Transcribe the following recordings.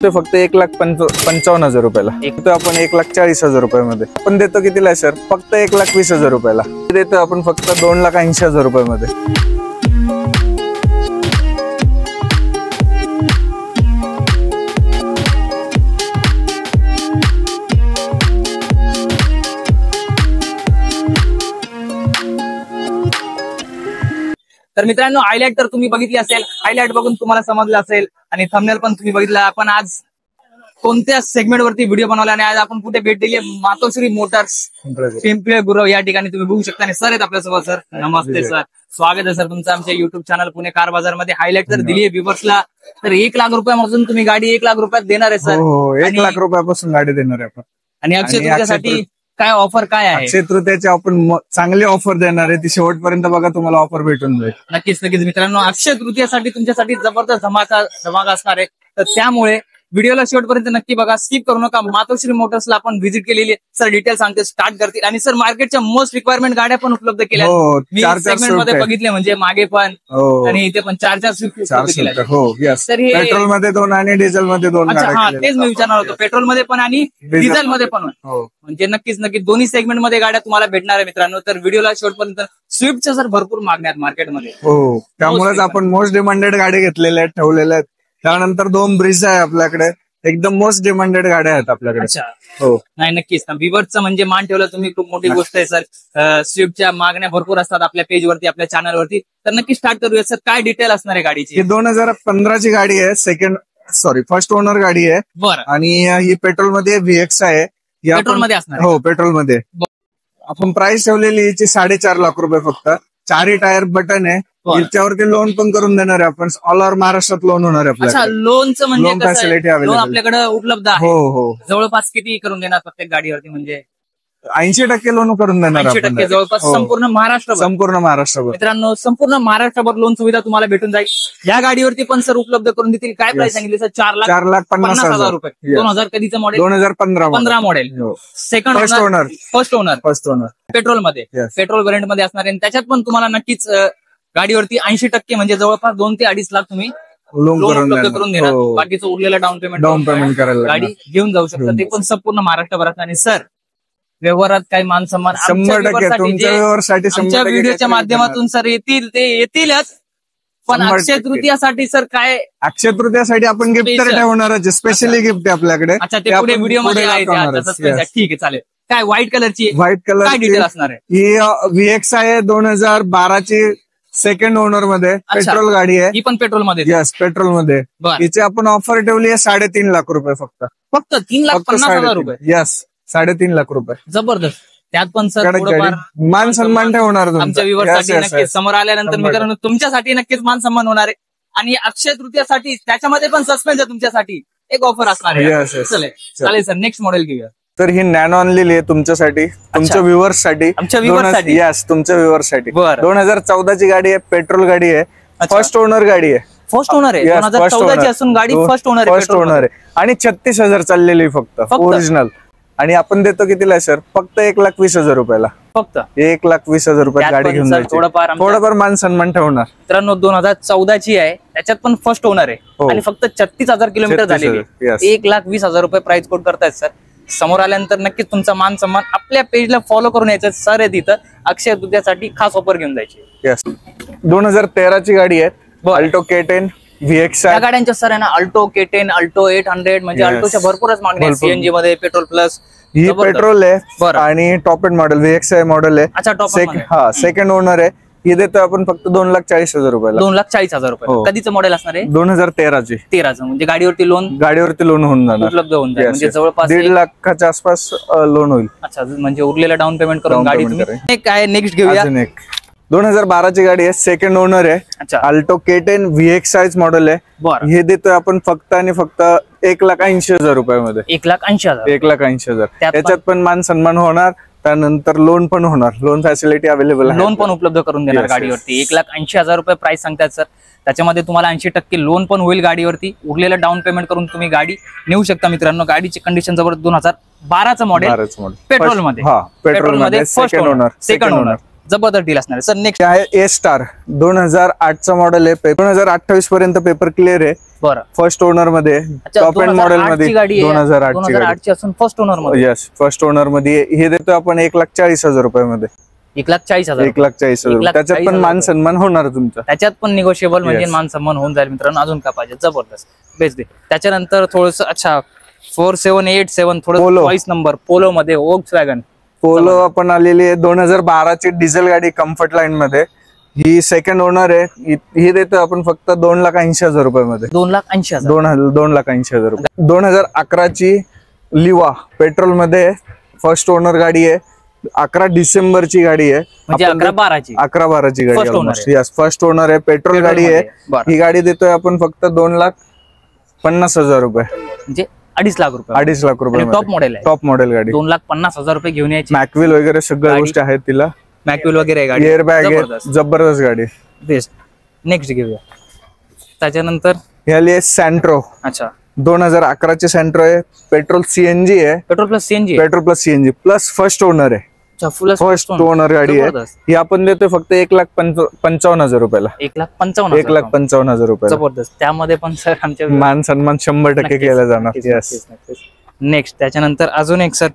ते फक्त 1,55,000 रुपयाला. तो आपण 1,40,000 रुपयामध्ये आपण देतो. कितीला सर? फक्त 1,20,000 रुपयाला देतो आपण फक्त 2,80,000 रुपयामध्ये. तर मित्रांनो, हायलाइट तर तुम्ही बघितली असेल, हायलाइट बघून तुम्हाला समजलं असेल आणि थंबनेल पण तुम्ही बघितला. आपण आज कोणत्या सेगमेंट वरती व्हिडिओ बनवला आणि आज आपण कुठे भेट दिली? मातोश्री मोटर्स पिंपळे गुरव या ठिकाणी तुम्ही बघू शकता. आणि सर आहेत आपल्यासोबत. सर नमस्ते सर, स्वागत आहे सर तुमचं आमच्या युट्यूब चॅनल पुणे कार बाजार मध्ये. हायलाइट तर दिली आहे व्ह्यूअर्सला. तर 1,00,000 रुपयापासून तुम्ही गाडी 1,00,000 रुपयात देणार आहे सर? 1,00,000 रुपयापासून गाडी देणार आहे आपण. आणि अक्षय तृतीयासाठी काय ऑफर काय आहे? अक्षय तृतीयाची आपण चांगली ऑफर देणार आहे. ती शेवटपर्यंत बघा, तुम्हाला ऑफर भेटून जाईल. नक्कीच नक्कीच मित्रांनो, अक्षय तृतीयासाठी तुमच्यासाठी जबरदस्त धमाका असणार आहे. तर त्यामुळे व्हिडिओला शेवटपर्यंत नक्की बघा, स्किप करू नका. मातोश्री मोटर्सला आपण व्हिजिट केलेली आहे. सर डिटेल सांगते, स्टार्ट करतील. आणि सर मार्केटच्या मोस्ट रिक्वायरमेंट गाड्या पण उपलब्ध केल्या. मी सेगमेंट मध्ये बघितले, म्हणजे मागे पण आणि इथे पण 4 स्विफ्ट. तर पेट्रोल मध्ये 2 आणि डिझेल मध्ये 2. हा, तेच मी विचारणार होतो, पेट्रोल मध्ये पण आणि डिझेल मध्ये पण. म्हणजे नक्कीच दोन्ही सेगमेंट मध्ये गाड्या तुम्हाला भेटणार आहे मित्रांनो. तर व्हिडिओला शेवटपर्यंत. स्विफ्टच्या सर भरपूर मागण्या आहेत मार्केटमध्ये. हो, त्यामुळेच आपण मोस्ट डिमांडेड गाडी घेतलेल्या आहेत, ठेवलेल्या आहेत. त्यानंतर 2 ब्रिज आहे आपल्याकडे, एकदम मोस्ट डिमांडेड गाड्या आहेत आपल्याकडे. हो, नाही नक्कीच ना. व्ह्यूअर्सचा म्हणजे मान ठेवला तुम्ही, खूप मोठी गोष्ट आहे सर. स्विफ्टच्या मागण्या भरपूर असतात आपल्या पेजवरती, आपल्या चॅनलवरती. तर नक्की स्टार्ट करूया सर. काय डिटेल असणार आहे गाडीची? ही 2015ची गाडी आहे. फर्स्ट ओनर गाडी आहे. बरं. आणि ही पेट्रोल मध्ये VX आहे. पेट्रोल मध्ये असणार? हो, पेट्रोल मध्ये. आपण प्राइस ठेवलेली याची 4.5 लाख रुपये फक्त. 4 टायर बटन आहे. याच्यावरती लोन पण करून देणार आहे आपण. ऑल ओव्हर महाराष्ट्रात लोन होणार आहे आपल्याकडे. लोनचं म्हणजे लोन फॅसिलिटी लोन आपल्याकडे उपलब्ध आहे? हो हो. जवळपास किती करून देणार प्रत्येक गाडीवरती? म्हणजे 80% लोन करून देणार. 80% जवळपास संपूर्ण महाराष्ट्रभर? संपूर्ण महाराष्ट्रभर मित्रांनो, संपूर्ण महाराष्ट्रभर लोन सुविधा तुम्हाला भेटून जाईल. या गाडीवरती पण सर उपलब्ध करून देतील. काय प्राइस सांगितली सर? 4,50,000 रुपये. 2000 कधीचं model? 2015 model. Second owner? First owner. Petrol मध्ये, पेट्रोल व्हेरियंट मध्ये असणार आहे. त्याच्यात पण तुम्हाला नक्कीच गाडीवरती 80% म्हणजे जवळपास 2 ते 2.5 लाख तुम्ही लोन उपलब्ध करून देणार. बाकीचं उरलेलं डाऊन पेमेंट करायला गाडी घेऊन जाऊ शकता. ते पण संपूर्ण महाराष्ट्रभरात. आणि सर व्यवहारात काही मान सन्मान 100% आमच्या व्हिडिओच्या माध्यमातून सर येतील, ते येतीलच. पण अक्षय तृतीयासाठी सर काय? अक्षय तृतीयासाठी आपण गिफ्ट तर ठेवणारच, स्पेशली गिफ्ट आहे आपल्याकडे. अच्छा, ते पुढे व्हिडिओ मध्ये आहे. ठीक आहे, चालेल. काय व्हाईट कलरची? White colour. काय डिटेल असणार आहे? ही VX आहे, 2012ची सेकंड ओनर मध्ये. पेट्रोल गाडी आहे. ही पण पेट्रोल मध्ये? यस, पेट्रोल मध्ये. हिची आपण ऑफर ठेवली आहे 3.5 लाख रुपये फक्त. फक्त 3,50,000 रुपये? यस, 3.5 लाख रुपये. जबरदस्त. त्यात पण सर थोडंफार मान सन्मान ठेवणार आमच्या व्ह्यूअर्ससाठी. नक्कीच समोर आल्यानंतर मित्रांनो तुमच्यासाठी नक्कीच मान सन्मान होणार आहे. आणि अक्षय तृतीयासाठी त्याच्यामध्ये पण सस्पेन्स आहे तुमच्यासाठी, एक ऑफर असणार आहे. चालेल सर, नेक्स्ट मॉडेल घेऊया. तर ही नॅनो आणलेली आहे तुमच्यासाठी, तुमच्या व्ह्यूअर्स साठी. आमच्या व्ह्यूअर्स साठी? यस, तुमच्या व्ह्यूअर्स साठी. 2014 ची गाडी आहे, पेट्रोल गाडी आहे, फर्स्ट ओनर गाडी आहे. फर्स्ट ओनर आहे? 2014 ची असून गाडी फर्स्ट ओनर आहे. आणि 36,000 चाललेली फक्त ओरिजिनल. आणि आपण देतो कितीला सर? फक्त 1,20,000 रुपयाला. फक्त 1,20,000 रुपयात गाडी घेऊन जायची. थोडंफार मान सन्मान ठेवणार. मित्रांनो 2014 ची आहे, त्याच्यात पण फर्स्ट ओनर आहे. आणि फक्त 36,000 किलोमीटर झालेली. 1,20,000 रुपये प्राइस कोट करतायत सर. समोर आल्यानंतर नक्कीच तुमचा मान सन्मान. आपल्या पेजला फॉलो करून यायचं. सर आहे तिथं, अक्षय तृतीयासाठी खास ऑफर घेऊन जायची. यस, 2013 ची गाडी आहे, अल्टो K10 VX. या गाड्यांच्या सर आहे ना, अल्टो K10, अल्टो 800, म्हणजे अल्टोच्या भरपूरच मागण्या. CNG मध्ये, पेट्रोल प्लस. ही पेट्रोल आहे आणि top end model VX model आहे. अच्छा, टॉप. हा, सेकंड ओनर आहे. ही देतो आपण फक्त 2,40,000 रुपयाला. 2,40,000 रुपये. कधीचं मॉडेल असणार आहे? 2013 ची. 13चं म्हणजे गाडीवरती लोन होऊन जाणार, उपलब्ध होऊन जाईल. म्हणजे जवळपास 1.5 लाखाच्या आसपास लोन होईल. अच्छा, म्हणजे उरलेलं डाऊन पेमेंट करून गाडी तुम्ही. काय नेक्स्ट घेऊया? 2012 ची गाडी आहे, सेकंड ओनर आहे. अल्टो K10 VX मॉडेल आहे. हे देतोय आपण फक्त आणि फक्त 1,80,000 रुपयामध्ये. 1,80,000. 1,80,000. त्याच्यात पण मान सन्मान होणार. त्यानंतर लोन पण होणार. लोन फॅसिलिटी अवेलेबल आहे. लोन पण उपलब्ध करून देणार गाडीवरती. 1,80,000 रुपये प्राइस सांगतात सर. त्याच्यामध्ये तुम्हाला 80% लोन पण होईल गाडीवरती. उरलेलं डाऊन पेमेंट करून तुम्ही गाडी नेऊ शकता मित्रांनो. गाडीची कंडिशन जवळ 2012चं मॉडेल, पेट्रोल मध्ये सेकंड ओनर. जबरदस्त डील असणार आहे सर. नेक्स्ट आहे A स्टार 2008चा मॉडेल आहे. 2028 पर्यंत पेपर क्लिअर आहे. बरं. फर्स्ट ओनर मध्ये, टॉप एंड मॉडेल मध्ये 2008 ची असून फर्स्ट ओनर मध्ये. येस, फर्स्ट ओनर मध्ये हे देतो आपण 1,40,000 रुपयामध्ये. 1,40,000. 1,40,000. त्याच्यात पण मान सन्मान होणार तुमचा. त्याच्यात पण निगोशिएबल म्हणजे मान सन्मान होऊन जाईल मित्रांनो. अजून काय पाहिजे, जबरदस्त बेस्ट दे. त्याच्यानंतर थोडस अच्छा 4787 थोडं चॉईस नंबर पोलो मध्ये Volkswagen पोलो आपण आलेली आहे 2012 ची डिझेल गाडी कम्फर्ट लाईन मध्ये. ही सेकंड ओनर आहे. ही देतो आपण फक्त 2,80,000 रुपयामध्ये. 2,80,000. 2,80,000 रुपये. 2011 ची लिवा पेट्रोल मध्ये फर्स्ट ओनर गाडी आहे. 11 डिसेंबर ची गाडी आहे. म्हणजे 11-12 ची गाडी. यस, फर्स्ट ओनर आहे. पेट्रोल गाडी आहे. ही गाडी देतोय आपण फक्त 2,50,000 रुपये. म्हणजे 2.5 लाख रुपये. 2.5 लाख रुपये. टॉप मॉडेल आहे. टॉप मॉडेल गाडी. 2,50,000 रुपये घेऊन यायची. मॅकविल वगैरे सगळ्या गोष्टी आहेत तिला. मॅकविल वगैरे गाडी. एअर बॅग आहे. जबरदस्त गाडी. बेस्ट. नेक्स्ट घेऊया. त्याच्यानंतर ही आली आहे सँट्रो. अच्छा 2011 ची सँट्रो आहे. पेट्रोल सीएनजी आहे. Petrol plus CNG plus first owner आहे. फर्स्ट ओनर गाडी आहे. ही आपण देतोय फक्त 1,55,000 रुपयाला. 1,55,000 रुपये. जबरदस्त. त्यामध्ये पण सर आमच्या मान सन्मान 100% केला जाणार. नेक्स्ट त्याच्यानंतर अजून एक सर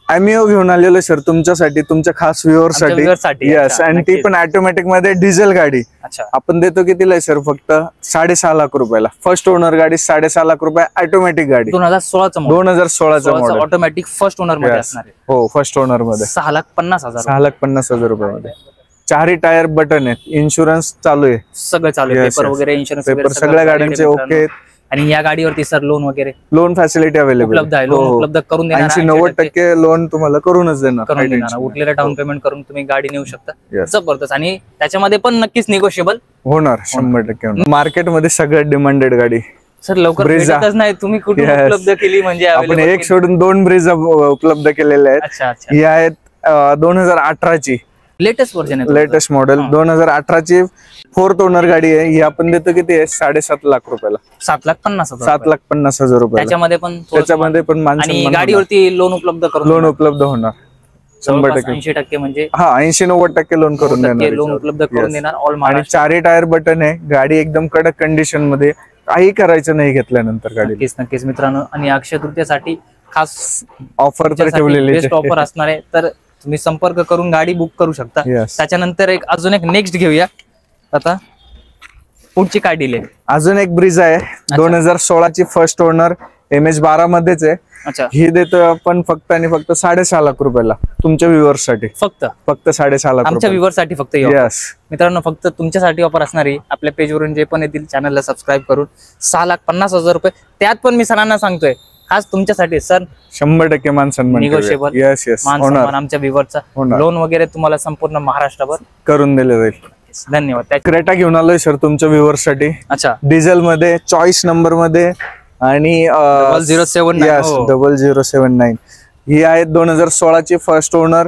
ॲमिओ घेऊन आलेलो सर तुमच्यासाठी, तुमच्या खास व्ह्युअरसाठी. येस, आणि ती पण ऑटोमॅटिक मध्ये डिझेल गाडी. आपण देतो कितीला आहे सर? फक्त 6.5 लाख रुपयाला. फर्स्ट ओनर गाडी 6.5 लाख रुपये. ऑटोमॅटिक गाडी. 2016 मॉडेल. ऑटोमॅटिक फर्स्ट ओनर मध्ये असणार आहे. हो, फर्स्ट ओनर मध्ये. 6,50,000. 6,50,000 रुपयामध्ये. 4 टायर बटन आहेत. इन्शुरन्स चालू आहे. सगळं चालू आहे. पेपर वगैरे, इन्शुरन्स पेपर सगळ्या गाड्यांचे ओके. आणि या गाडीवरती सर लोन फॅसिलिटी अवेलेबल उपलब्ध आहे. लोन उपलब्ध करून देणार. 80-90% लोन तुम्हाला करूनच देणार. उरलेलं डाऊन पेमेंट करून तुम्ही गाडी नेऊ शकता. जबरदस्त. आणि त्याच्यामध्ये पण नक्कीच निगोशिएबल होणार. 100% मार्केटमध्ये सगळ्यात डिमांडेड गाडी. सर लवकर भेटतच नाही. तुम्ही कुठे उपलब्ध केली? म्हणजे आपण एक सोडून 2 ब्रिजा उपलब्ध केलेल्या आहेत. अच्छा. ही आहेत 2018 ची लेटेस्ट व्हर्जन आहे. Latest model. 2018 ची फोर्थ ओनर गाडी आहे. ही आपण देतो किती आहे? 7.5 लाख रुपयाला. 7,50,000. 7,50,000 रुपये. त्याच्यामध्ये पण आणि गाडीवरती लोन उपलब्ध होणार. 100% 80% म्हणजे 80-90% लोन करून देणार. लोन उपलब्ध करून देणार. आणि 4 टायर बटन आहे. गाडी एकदम कडक कंडिशन मध्ये. काही करायचं नाही घेतल्यानंतर गाडी. नक्कीच मित्रांनो. आणि अक्षय तृतीयेसाठी खास ऑफर तर ठेवलेली. बेस्ट ऑफर असणार आहे. तर तुम्ही संपर्क करून गाडी बुक करू शकता. त्याच्यानंतर अजून एक नेक्स्ट घेऊया. आता पुढची काय डील आहे? अजून एक ब्रिजा आहे. 2016 ची फर्स्ट ओनर. MH12 मध्येच आहे. ही देतोय आपण फक्त आणि फक्त 6.5 लाख रुपयाला. तुमच्या व्ह्युअर्स साठी. फक्त 6.5 लाख. आमच्या व्ह्युअर्स साठी फक्त. यस मित्रांनो, फक्त तुमच्यासाठी ऑफर असणार आहे. आपल्या पेजवरून जे पण येतील चॅनलला सबस्क्राईब करून 6,50,000 रुपये. त्यात पण मी सरांना सांगतोय खास तुमच्यासाठी सर 100% मान सन्मान निगोशिएबल. मान सन्मान आमच्या व्ह्युअरचा. लोन वगैरे तुम्हाला संपूर्ण महाराष्ट्रभर करून दिले जाईल. धन्यवाद. क्रेटा घेऊन आलोय सर तुमच्या व्ह्युअर्स साठी. अच्छा. डिझेल मध्ये, चॉईस नंबर मध्ये आणि 0079. ही आहेत 2016 ची फर्स्ट ओनर.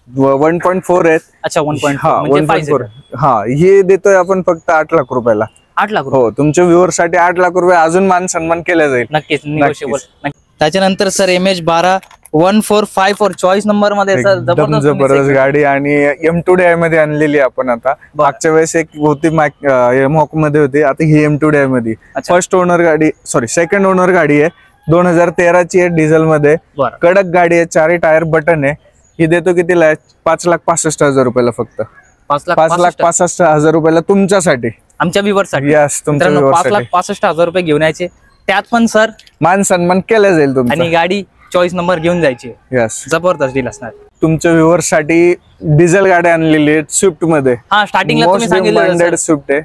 1.4 आहेत. अच्छा 1.4. हा, ही देतोय आपण फक्त 8 लाख रुपयाला. 8 लाख. हो, तुमच्या व्ह्युअर्स साठी 8 लाख रुपये अजून मान सन्मान केला जाईल. नक्कीच निगोशिएबल. त्याच्यानंतर सर MH12 1454 चॉईस नंबर मध्ये सर जबरदस्त गाडी. आणि M2DI मध्ये आणलेली आपण आता. मागच्या वेळेस एक होती मॉक मध्ये होती. आता ही M2DI मध्ये. फर्स्ट ओनर गाडी, सॉरी सेकंड ओनर गाडी आहे. 2013 ची आहे. डिझेल मध्ये. कडक गाडी आहे. 4 टायर बटन आहे. ही देतो कितीला आहे? 5,65,000 रुपयाला. फक्त 5,65,000 रुपयाला तुमच्यासाठी, आमच्या व्ह्युअर्स साठी. यस, तुमच्या 5,65,000 रुपये घेऊन यायचे. त्यात पण सर मान सन्मान केला जाईल तुमचा. आणि गाडी चॉईस नंबर घेऊन जायची. यस, जबरदस्त डील असणार. तुमच्या व्ह्युअर्स साठी डिझेल गाडी आणलेली आहे स्विफ्ट मध्ये. स्टार्टिंगला तुम्ही सांगितलं स्विफ्ट आहे.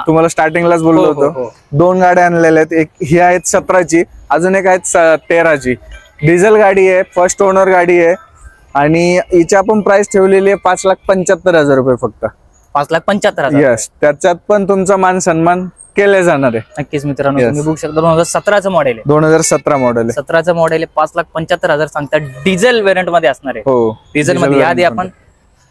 तुम्हाला स्टार्टिंगलाच बोललो होतो. 2 गाड्या आणलेल्या आहेत. एक ही आहेत 17 ची, अजून एक आहेत 13 ची. डिझेल गाडी आहे. फर्स्ट ओनर गाडी आहे. आणि हिची आपण प्राइस ठेवलेली आहे 5,75,000 रुपये फक्त. 5,75,000. यस, त्याच्यात पण तुमचा मान सन्मान केले जाणार आहे. नक्कीच मित्रांनो, तुम्ही बघू शकता 2017चं मॉडेल आहे. 2017 मॉडेल आहे. 17चं मॉडेल आहे. 5,75,000 सांगतात. डिझेल व्हेरियंट मध्ये असणार आहे. हो, डिझेल मध्ये. आधी आपण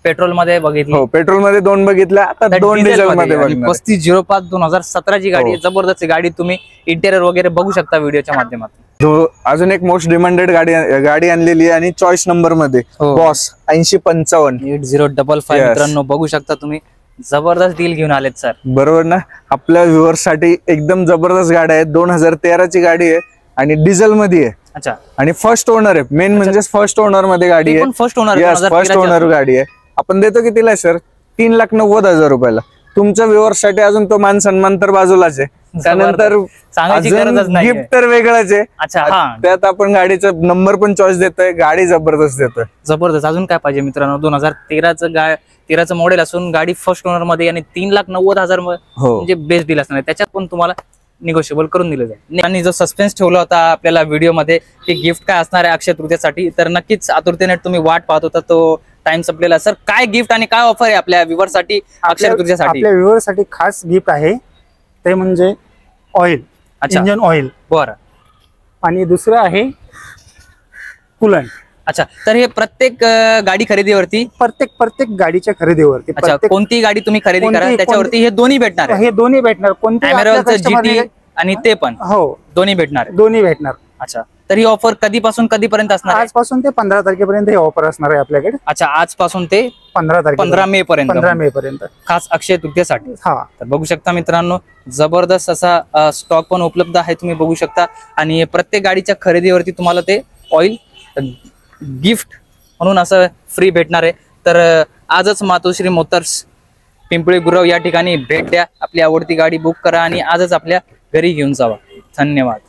पेट्रोल मध्ये बघितली. हो, पेट्रोल मध्ये 2 बघितल्या. आता 2 डिझेल मध्ये बघणार. 3505 2017 ची गाडी. जबरदस्त गाडी. तुम्ही इंटेरियर वगैरे बघू शकता व्हिडिओच्या माध्यमातून. अजून एक मोस्ट डिमांडेड गाडी आणलेली आहे. आणि चॉईस नंबर मध्ये बॉस 8055. 8055 मित्रांनो बघू शकता तुम्ही. जबरदस्त डील घेऊन आलेत सर. बरोबर ना. आपल्या व्ह्युअर्स साठी एकदम जबरदस्त गाडी आहे. 2013 ची गाडी आहे आणि डिझेल मध्ये आहे. अच्छा. आणि फर्स्ट ओनर आहे. मेन म्हणजे फर्स्ट ओनर मध्ये गाडी आहे. First owner. फर्स्ट ओनर गाडी आहे. आपण देतो कितीला सर? 3,90,000 रुपयाला. तुमच्या व्ह्युअर्स साठी अजून तो मान सन्मान तर बाजूलाच आहे. त्यानंतर गिफ्ट तर वेगळंच आहे. अच्छा. त्यात आपण गाडीचा नंबर पण चॉईस देतोय. गाडी जबरदस्त देतोय. जबरदस्त. अजून काय पाहिजे मित्रांनो? 2013चं मॉडेल असून गाडी फर्स्ट ओनर मध्ये आणि 3,90,000 म्हणजे बेस्ट डील असणार. त्याच्यात पण तुम्हाला निगोशिएबल करून दिलं जाईल. आणि जो सस्पेन्स ठेवला होता आपल्याला व्हिडिओमध्ये की गिफ्ट काय असणार आहे अक्षय तृतीयेसाठी, तर नक्कीच आतुरतेने तुम्ही वाट पाहत होता. तो टाइम संपलेला. सर काय गिफ्ट आणि काय ऑफर आहे आपल्या व्ह्युअरसाठी अक्षय तृतीयेसाठी? आपल्या व्ह्युअरसाठी खास गिफ्ट आहे ते म्हणजे ऑइल. अच्छा. Engine oil. बरं. आणि दुसरं आहे कूलंट. अच्छा. तर हे प्रत्येक गाडी खरेदीवरती प्रत्येक गाडीच्या खरेदीवरती कोणती गाडी तुम्ही खरेदी करा त्याच्यावरती हे दोन्ही भेटणार आहे. हे दोन्ही भेटणार. कोणती जीटी आणि ते पण हो दोन्ही भेटणार. दोन्ही भेटणार. अच्छा. तर ही ऑफर कधीपासून कधीपर्यंत असणार? आजपासून ते 15 तारखेपर्यंत हे ऑफर असणार आहे आपल्याकडे. अच्छा. आजपासून ते 15 मे पर्यंत. 15 मे पर्यंत खास अक्षय तृतीयेसाठी. हा. तर बघू शकता मित्रांनो, जबरदस्त असा स्टॉक पण उपलब्ध आहे. तुम्ही बघू शकता. आणि प्रत्येक गाडीच्या खरेदीवरती तुम्हाला ते ऑइल गिफ्ट म्हणून असं फ्री भेटणार आहे. तर आजच मातोश्री मोटर्स पिंपळी गुरव या ठिकाणी भेट द्या. आपली आवडती गाडी बुक करा आणि आजच आपल्या घरी घेऊन जावा. धन्यवाद.